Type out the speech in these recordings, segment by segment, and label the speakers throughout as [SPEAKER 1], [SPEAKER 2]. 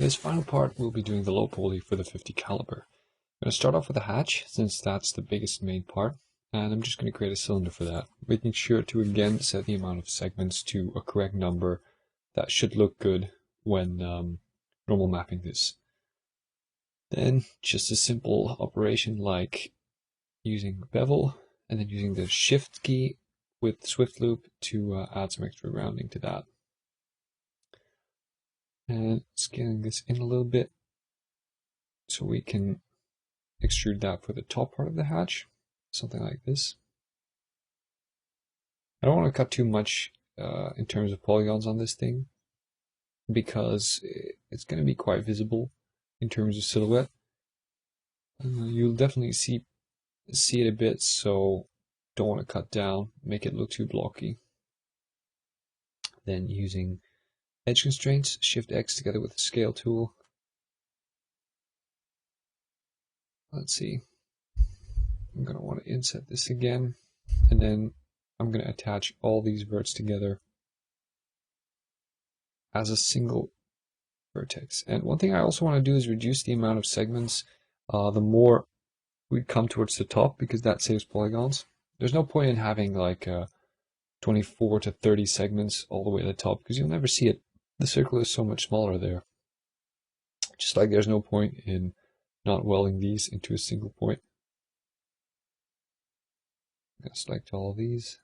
[SPEAKER 1] In this final part, we'll be doing the low poly for the 50 caliber. I'm going to start off with the hatch, since that's the biggest main part, and I'm just going to create a cylinder for that, making sure to again set the amount of segments to a correct number that should look good when normal mapping this. Then just a simple operation like using bevel, and then using the shift key with swift loop to add some extra rounding to that. And scaling this in a little bit so we can extrude that for the top part of the hatch, something like this. I don't want to cut too much in terms of polygons on this thing because it's going to be quite visible in terms of silhouette. You'll definitely see it a bit, so don't want to cut down, make it look too blocky. Then using edge constraints, Shift X together with the scale tool. Let's see. I'm going to want to inset this again, and then I'm going to attach all these verts together as a single vertex. And one thing I also want to do is reduce the amount of segments the more we come towards the top, because that saves polygons. There's no point in having like 24 to 30 segments all the way to the top, because you'll never see it. The circle is so much smaller there. Just like there's no point in not welding these into a single point. I'm going to select all of these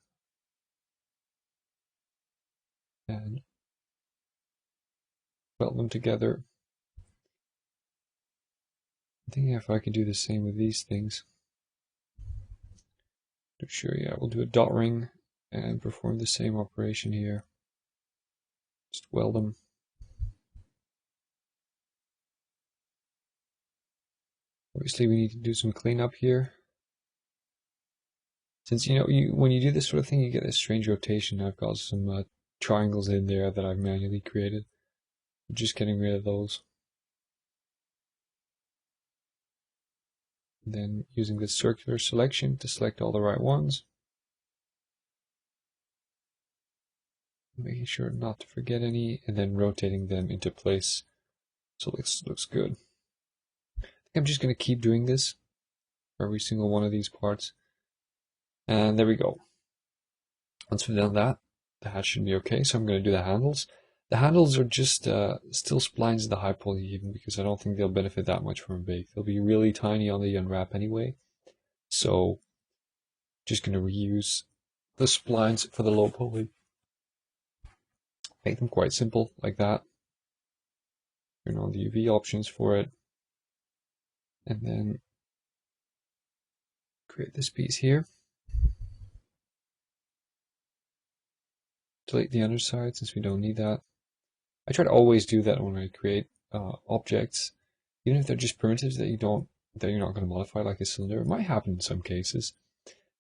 [SPEAKER 1] and weld them together. I'm thinking if I could do the same with these things. Sure, yeah, we'll do a dot ring and perform the same operation here. Just weld them. Obviously, we need to do some cleanup here. Since, when you do this sort of thing, you get this strange rotation. I've got some triangles in there that I've manually created. I'm just getting rid of those. Then using the circular selection to select all the right ones. Making sure not to forget any, and then rotating them into place so it looks good. I think I'm just going to keep doing this for every single one of these parts. And there we go. Once we've done that, the hatch should be okay, so I'm going to do the handles. The handles are just still splines of the high poly even, because I don't think they'll benefit that much from a bake. They'll be really tiny on the unwrap anyway. So just going to reuse the splines for the low poly. Make them quite simple, like that. Turn on the UV options for it. And then create this piece here. Delete the underside since we don't need that. I try to always do that when I create objects, even if they're just primitives that you're not going to modify, like a cylinder. It might happen in some cases.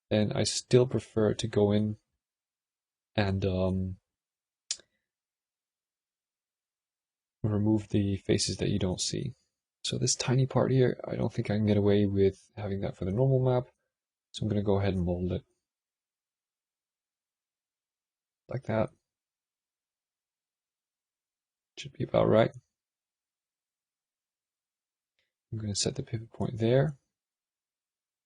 [SPEAKER 1] And I still prefer to go in and remove the faces that you don't see. So this tiny part here, I don't think I can get away with having that for the normal map. So I'm going to go ahead and mold it like that. Should be about right. I'm going to set the pivot point there.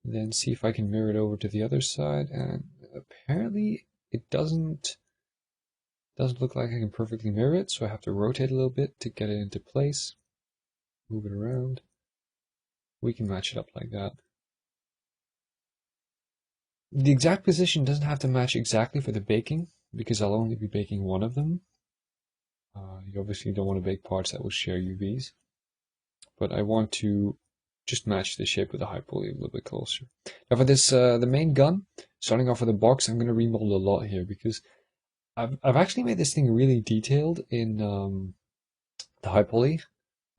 [SPEAKER 1] Then see if I can mirror it over to the other side, and apparently it doesn't look like I can perfectly mirror it, so I have to rotate a little bit to get it into place. Move it around. We can match it up like that. The exact position doesn't have to match exactly for the baking, because I'll only be baking one of them. You obviously don't want to bake parts that will share UVs, but I want to just match the shape of the high poly a little bit closer. Now for this, the main gun, starting off with the box, I'm going to remold a lot here because I've actually made this thing really detailed in the high poly.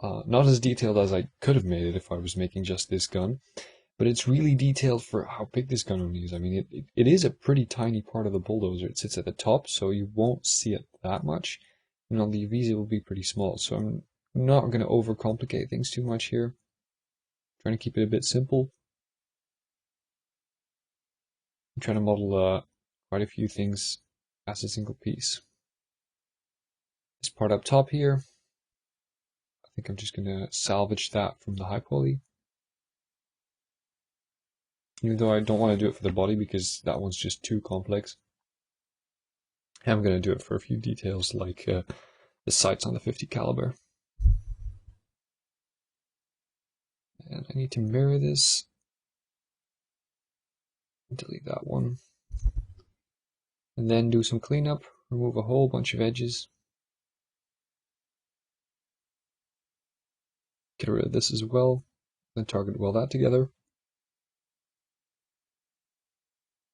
[SPEAKER 1] Not as detailed as I could have made it if I was making just this gun, but it's really detailed for how big this gun only is. I mean, it is a pretty tiny part of the bulldozer. It sits at the top, so you won't see it that much. And on the UVs, it will be pretty small. So I'm not going to overcomplicate things too much here. Trying to keep it a bit simple. I'm trying to model quite a few things as a single piece. This part up top here, I think I'm just going to salvage that from the high poly. Even though I don't want to do it for the body because that one's just too complex. I'm going to do it for a few details like the sights on the 50 caliber. And I need to mirror this. Delete that one. And then do some cleanup. Remove a whole bunch of edges. Get rid of this as well. Then target weld that together.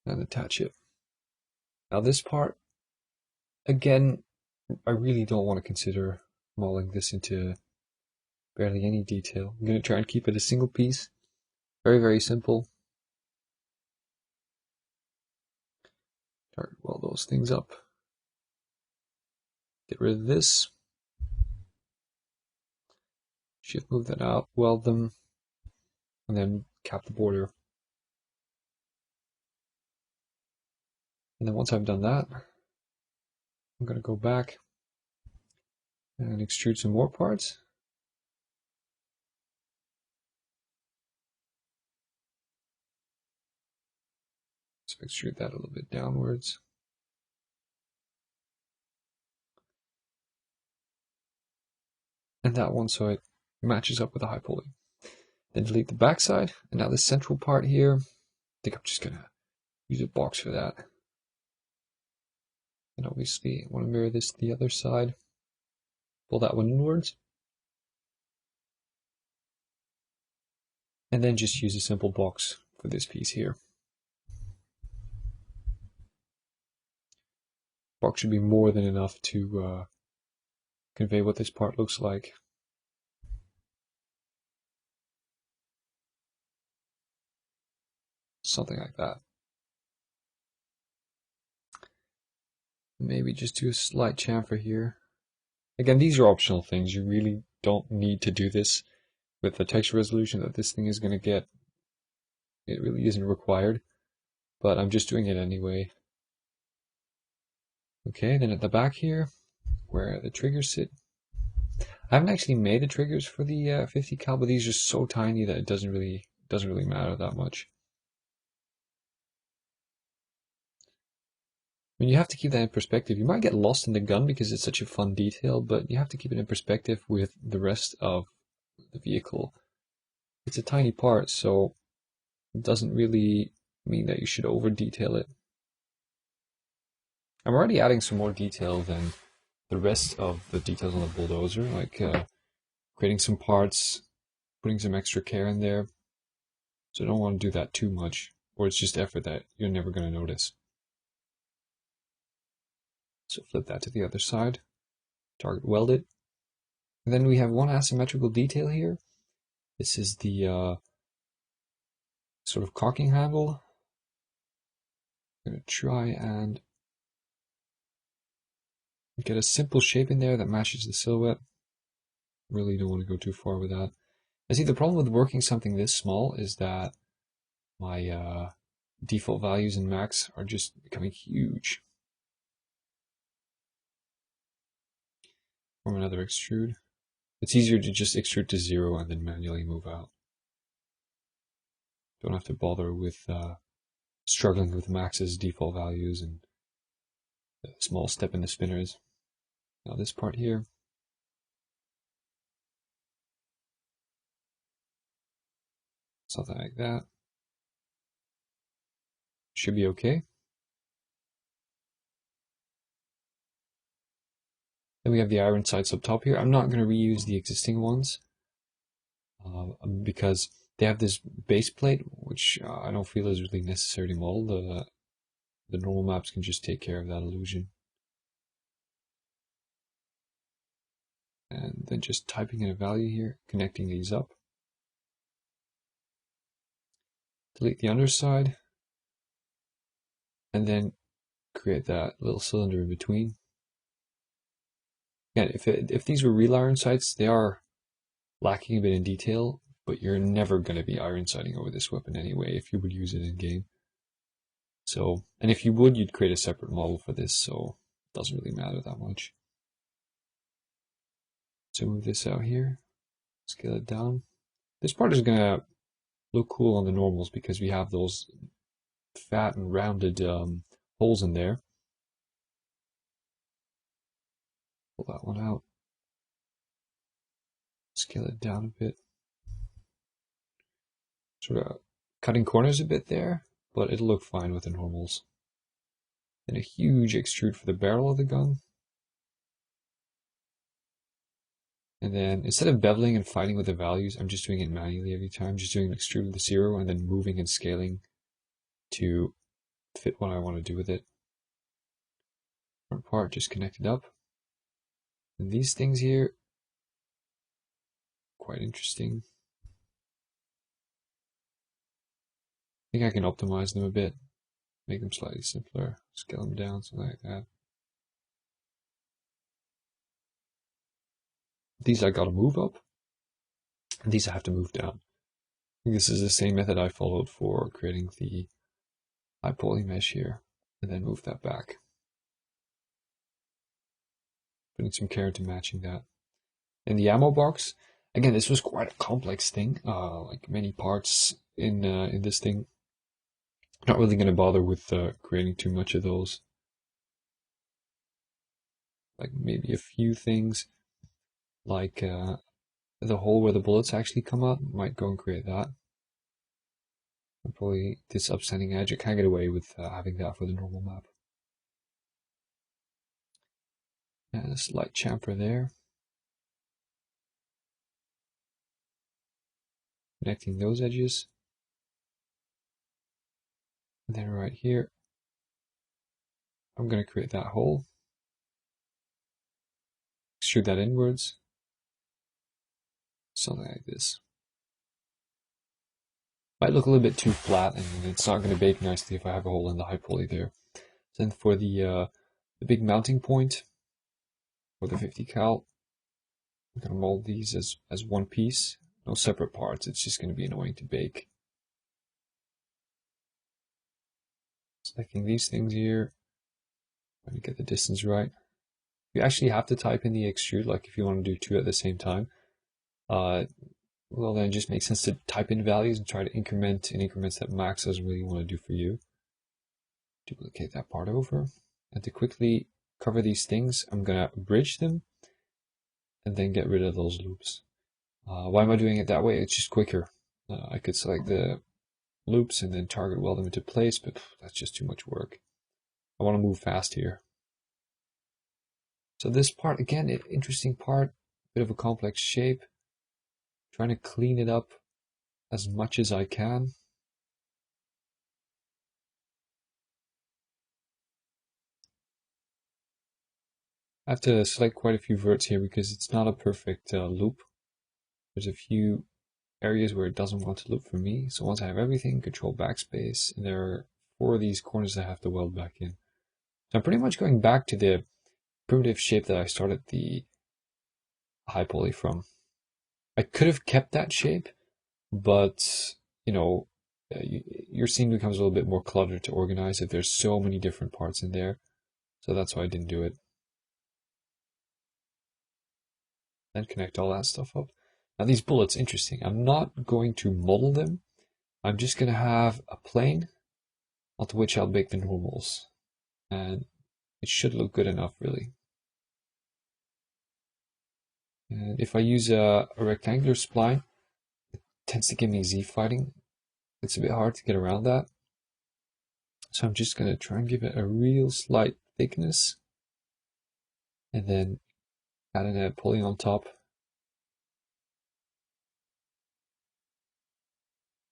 [SPEAKER 1] And attach it. Now this part, again, I really don't want to consider modeling this into barely any detail. I'm going to try and keep it a single piece. Very, very simple. Target weld those things up. Get rid of this. Shift move that out, weld them, and then cap the border. And then once I've done that, I'm going to go back and extrude some more parts. So extrude that a little bit downwards. And that one so it matches up with the high poly. Then delete the backside. And now this central part here, I think I'm just going to use a box for that. And obviously I want to mirror this to the other side. Pull that one inwards. And then just use a simple box for this piece here. Box should be more than enough to convey what this part looks like. Something like that. Maybe just do a slight chamfer here. Again, these are optional things. You really don't need to do this with the texture resolution that this thing is going to get. It really isn't required, but I'm just doing it anyway. Okay, then at the back here, where the triggers sit, I haven't actually made the triggers for the 50 cal, but these are so tiny that it doesn't really matter that much. I mean, you have to keep that in perspective. You might get lost in the gun because it's such a fun detail, but you have to keep it in perspective with the rest of the vehicle. It's a tiny part, so it doesn't really mean that you should over detail it. I'm already adding some more detail than the rest of the details on the bulldozer, like creating some parts, putting some extra care in there. So I don't want to do that too much, or it's just effort that you're never going to notice. So flip that to the other side, target weld it. And then we have one asymmetrical detail here. This is the sort of cocking handle. I'm going to try and get a simple shape in there that matches the silhouette. Really don't want to go too far with that. I see the problem with working something this small is that my default values in max are just becoming huge. Form another extrude. It's easier to just extrude to 0 and then manually move out. Don't have to bother with struggling with max's default values and a small step in the spinners. Now this part here. Something like that. Should be okay. Then we have the iron sights up top here. I'm not going to reuse the existing ones because they have this base plate, which I don't feel is really necessary to model. The normal maps can just take care of that illusion. And then just typing in a value here, connecting these up. Delete the underside, and then create that little cylinder in between. Again, if these were real iron sights, they are lacking a bit in detail, but you're never going to be iron sighting over this weapon anyway if you would use it in game. So, and if you would, you'd create a separate model for this, so it doesn't really matter that much. So move this out here. Scale it down. This part is gonna look cool on the normals because we have those fat and rounded holes in there. Pull that one out. Scale it down a bit. Sort of cutting corners a bit there, but it'll look fine with the normals. Then a huge extrude for the barrel of the gun. And then instead of beveling and fighting with the values, I'm just doing it manually every time. Just doing an extrude with the 0 and then moving and scaling to fit what I want to do with it. Front part just connected up. And these things here, quite interesting. I think I can optimize them a bit, make them slightly simpler, scale them down, something like that. These I gotta move up, and these I have to move down. I think this is the same method I followed for creating the high poly mesh here, and then move that back. Putting some care into matching that. In the ammo box, again, this was quite a complex thing, like many parts in this thing. Not really going to bother with creating too much of those. Like maybe a few things, like the hole where the bullets actually come out, might go and create that. And probably this upstanding edge, I can't get away with having that for the normal map. And a slight chamfer there. Connecting those edges. And then right here, I'm going to create that hole. Extrude that inwards. Something like this. Might look a little bit too flat, and it's not going to bake nicely if I have a hole in the high poly there. Then for the big mounting point for the 50 cal, I'm going to mold these as one piece, no separate parts. It's just going to be annoying to bake. Selecting these things here, trying to get the distance right. You actually have to type in the extrude, like if you want to do two at the same time. Well, then it just makes sense to type in values and try to increment in increments that Max doesn't really want to do for you. Duplicate that part over. And to quickly cover these things, I'm going to bridge them and then get rid of those loops. Why am I doing it that way? It's just quicker. I could select the loops and then target weld them into place, but that's just too much work. I want to move fast here. So this part, again, an interesting part, bit of a complex shape. Trying to clean it up as much as I can. I have to select quite a few verts here because it's not a perfect loop. There's a few areas where it doesn't want to loop for me. So once I have everything, control backspace, and there are 4 of these corners I have to weld back in. So I'm pretty much going back to the primitive shape that I started the high poly from. I could have kept that shape, but you know, your scene becomes a little bit more cluttered to organize if there's so many different parts in there. So that's why I didn't do it. Then connect all that stuff up. Now these bullets, interesting. I'm not going to model them. I'm just going to have a plane onto which I'll bake the normals. And it should look good enough, really. And if I use a rectangular spline, it tends to give me Z fighting. It's a bit hard to get around that. So I'm just going to try and give it a real slight thickness. And then add in a pulley on top.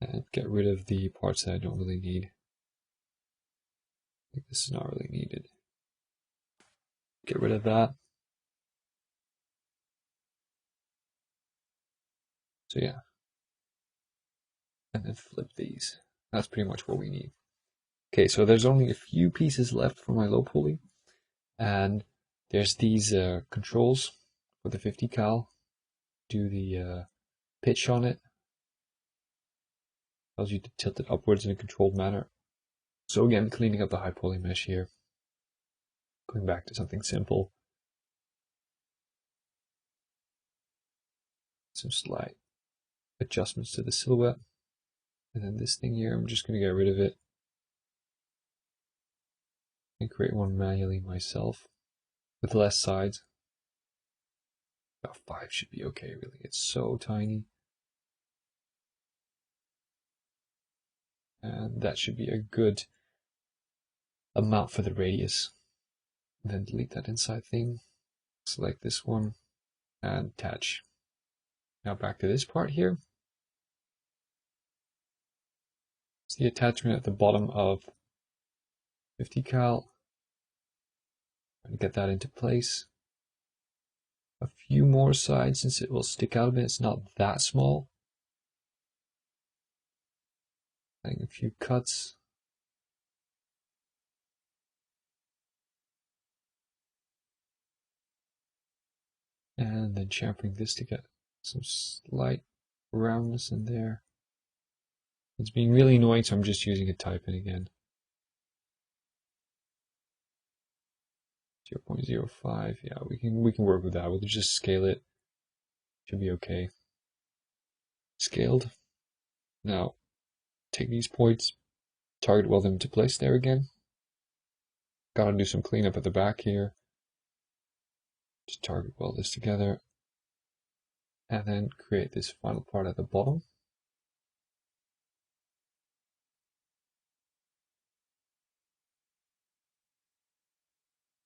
[SPEAKER 1] And get rid of the parts that I don't really need. I think this is not really needed. Get rid of that. So yeah. And then flip these. That's pretty much what we need. Okay, so there's only a few pieces left for my low pulley. And there's these controls for the 50 cal. Do the pitch on it. Allows you to tilt it upwards in a controlled manner. So again, cleaning up the high poly mesh here. Going back to something simple. This some slight adjustments to the silhouette. And then this thing here, I'm just going to get rid of it and create one manually myself with less sides. About 5 should be okay, really. It's so tiny. And that should be a good amount for the radius. And then delete that inside thing. Select this one and attach. Now back to this part here. It's the attachment at the bottom of 50 cal. Try to get that into place. A few more sides since it will stick out a bit. It's not that small. Adding a few cuts. And then chamfering this to get some slight roundness in there. It's being really annoying, so I'm just using a type in again. 0.05, yeah, we can work with that. We'll just scale it. Should be okay. Scaled. Now, take these points, target weld them into place there again. Gotta do some cleanup at the back here. Just target weld this together. And then create this final part at the bottom.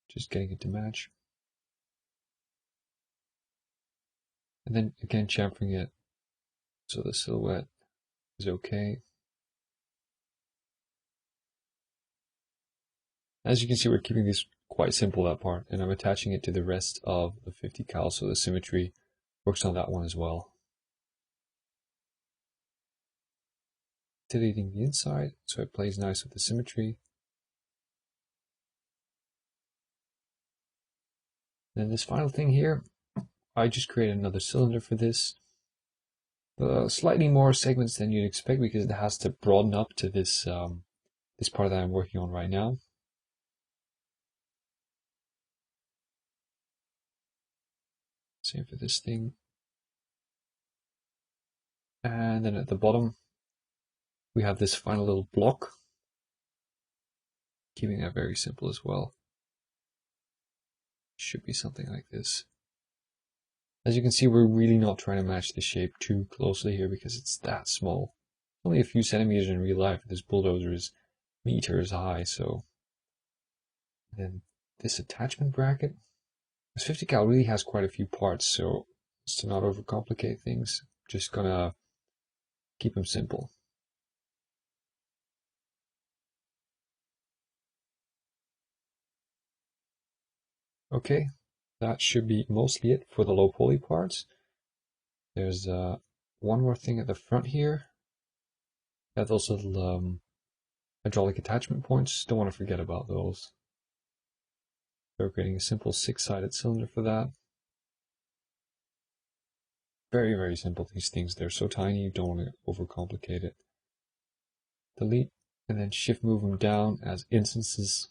[SPEAKER 1] Just getting it to match. And then again chamfering it so the silhouette is okay. As you can see, we're keeping this quite simple, that part, and I'm attaching it to the rest of the 50 cal, so the symmetry works on that one as well. Deleting the inside so it plays nice with the symmetry. And then this final thing here, I just created another cylinder for this. Slightly more segments than you'd expect because it has to broaden up to this this part that I'm working on right now. Same for this thing. And then at the bottom, we have this final little block, keeping that very simple as well. Should be something like this. As you can see, we're really not trying to match the shape too closely here because it's that small. Only a few centimeters in real life. This bulldozer is meters high, so. And then this attachment bracket. This 50 cal really has quite a few parts, so just to not overcomplicate things, just gonna keep them simple. Okay, that should be mostly it for the low poly parts. There's one more thing at the front here. Got those little hydraulic attachment points. Don't want to forget about those. So we're creating a simple 6-sided cylinder for that. Very, very simple, these things. They're so tiny, you don't want to overcomplicate it. Delete, and then shift move them down as instances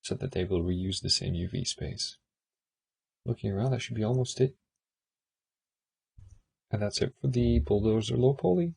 [SPEAKER 1] so that they will reuse the same UV space. Looking around, that should be almost it. And that's it for the bulldozer low poly.